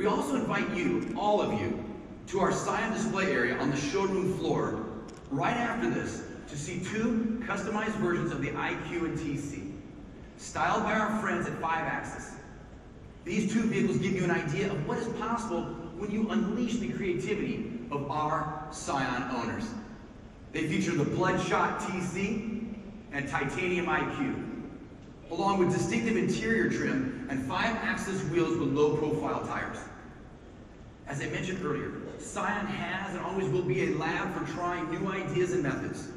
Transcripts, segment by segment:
We also invite you, all of you, to our Scion display area on the showroom floor right after this to see two customized versions of the IQ and TC, styled by our friends at 5-Axis. These two vehicles give you an idea of what is possible when you unleash the creativity of our Scion owners. They feature the Bloodshot TC and Titanium IQ, along with distinctive interior trim and 5-axis wheels with low-profile tires. As I mentioned earlier, Scion has and always will be a lab for trying new ideas and methods.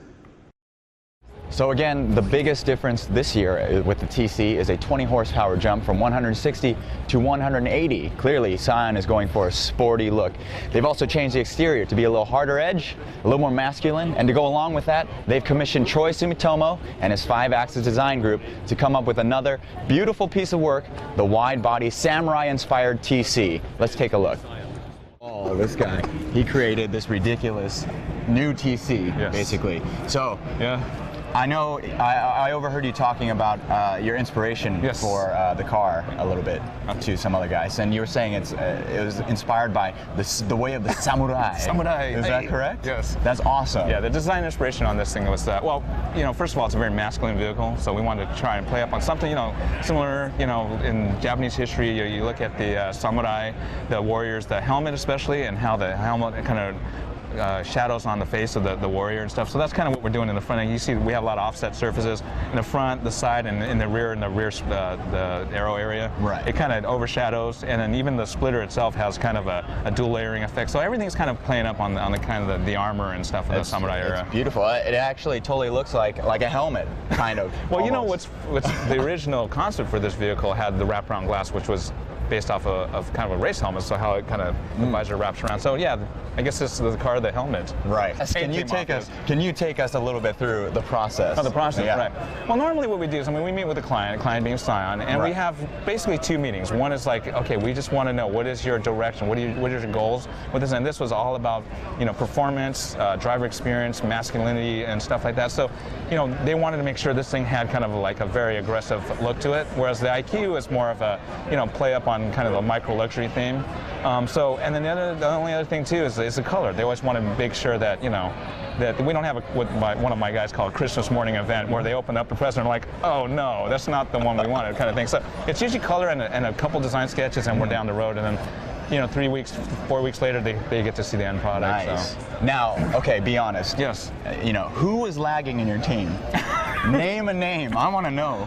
So again, the biggest difference this year with the TC is a 20 horsepower jump from 160 to 180. Clearly, Scion is going for a sporty look. They've also changed the exterior to be a little harder edge, a little more masculine, and to go along with that, they've commissioned Troy Sumitomo and his 5-Axis design group to come up with another beautiful piece of work, the wide-body samurai-inspired TC. Let's take a look. Oh, this guy, he created this ridiculous new TC, yes, basically. So, yeah. I know I overheard you talking about your inspiration, yes, for the car a little bit to some other guys, and you were saying it was inspired by the way of the samurai. Samurai. Is that correct? Yes. That's awesome. Yeah, the design inspiration on this thing was that, well, you know, first of all, it's a very masculine vehicle, so we wanted to try and play up on something, you know, similar, you know, in Japanese history, you look at the samurai, the warriors, the helmet especially, and how the helmet kind of shadows on the face of the warrior and stuff. So that's kind of what we're doing in the front end. You see we have a lot of offset surfaces in the front, the side, and in the rear, the arrow area. Right. It kind of overshadows, and then even the splitter itself has kind of a dual layering effect. So everything's kind of playing up on the kind of the armor and stuff of the samurai era. It's beautiful. It actually totally looks like a helmet, kind of. Well, you know what's the original concept for this vehicle had the wraparound glass, which was based off of kind of a race helmet, so how it kind of the visor wraps around. So yeah, I guess this is the car, the helmet. Right. Can you take us a little bit through the process? Oh, the process, yeah, right. Well, normally what we do is, I mean, we meet with the client being Scion, and right, we have basically two meetings. One is like, okay, we just want to know what is your direction, what are your goals with this, and this was all about, you know, performance, driver experience, masculinity, and stuff like that. So, you know, they wanted to make sure this thing had kind of like a very aggressive look to it, whereas the IQ is more of a, you know, play up on kind of a micro luxury theme. So, and then the only other thing too is the color. They always want to make sure that, you know, that we don't have what one of my guys called a Christmas morning event where they open up the present and are like, oh no, that's not the one we wanted, kind of thing. So it's usually color and a couple design sketches, and we're down the road, and then, you know, 3 weeks, 4 weeks later, they get to see the end product. Nice. So. Now, okay, be honest. Yes. You know, who was lagging in your team? Name a name. I want to know.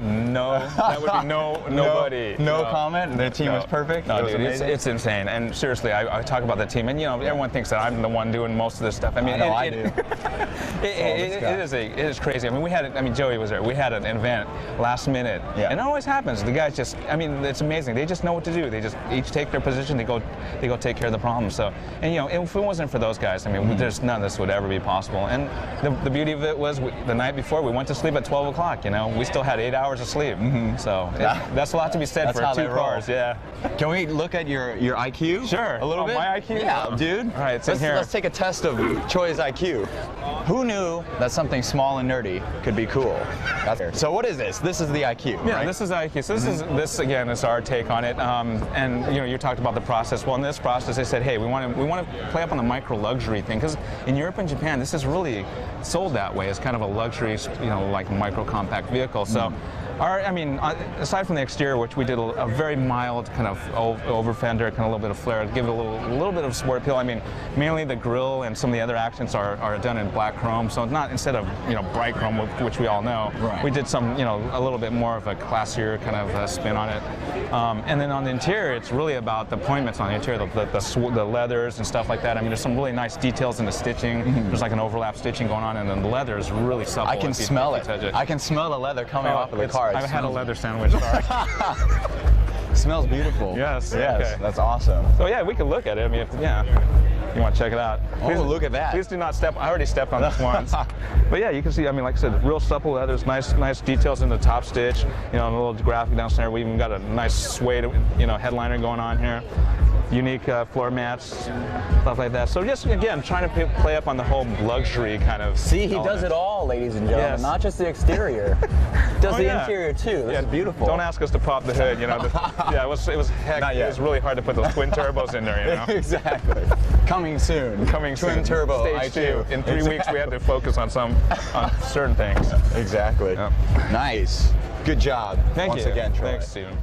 No, that would be nobody. No comment? Their team was perfect? No, it was dude, amazing? it's insane. And seriously, I talk about the team, and you know, everyone thinks that I'm the one doing most of this stuff. I mean, I do. It is crazy. I mean, Joey was there. We had an event last minute, yeah, and it always happens. The guys just, I mean, it's amazing. They just know what to do. They just each take their position. They go take care of the problem. So, and you know, if it wasn't for those guys, I mean, there's none of this would ever be possible. And the beauty of it was the night before we went to sleep at 12 o'clock. You know, we still had 8 hours of sleep. So that's a lot to be said for two cars. Yeah. Can we look at your IQ? Sure. A little bit. My IQ. Yeah, dude. All right, it's in here. Let's take a test of Troy's IQ. Who knew that something small and nerdy could be cool? So what is this? This is the IQ. Yeah, right? This is IQ. So this again is our take on it. And you know, you talked about the process. Well, in this process, they said, hey, we want to play up on the micro luxury thing, because in Europe and Japan, this is really sold that way as kind of a luxury, you know, like micro compact vehicle. So. I mean, aside from the exterior, which we did a very mild kind of over fender, kind of a little bit of flare, give it a little bit of sport appeal. I mean, mainly the grille and some of the other accents are done in black chrome, so it's not, instead of, you know, bright chrome, which we all know, right, we did some, you know, a little bit more of a classier kind of spin on it. And then on the interior, it's really about the appointments on the interior, the leathers and stuff like that. I mean, there's some really nice details in the stitching. There's like an overlap stitching going on, and then the leather is really supple. I can smell it. I can smell the leather coming off of the car. I've had a leather sandwich, sorry. Smells beautiful. Yes. Yes. Okay. That's awesome. So yeah, we can look at it. I mean, you want to check it out. Please, look at that. Please do not step. I already stepped on this once. But yeah, you can see, I mean, like I said, real supple leathers, nice details in the top stitch, you know, and a little graphic down there. We even got a nice suede, you know, headliner going on here. unique floor mats, stuff like that. So just, again, trying to play up on the whole luxury kind of See, he element. does it all, ladies and gentlemen, Yes. not just the exterior. Does Oh, the yeah. interior too. This is beautiful. Don't ask us to pop the hood, you know. Yeah, it was heck, Not it yet. was really hard to put those twin turbos in there, you know. Exactly. Coming soon. Coming Twin soon. turbo Stage i2. 2. In 3 weeks, we had to focus on certain things. Exactly. Yeah. Nice. Good job. Thank Once you. again, Troy. Thanks, Steven.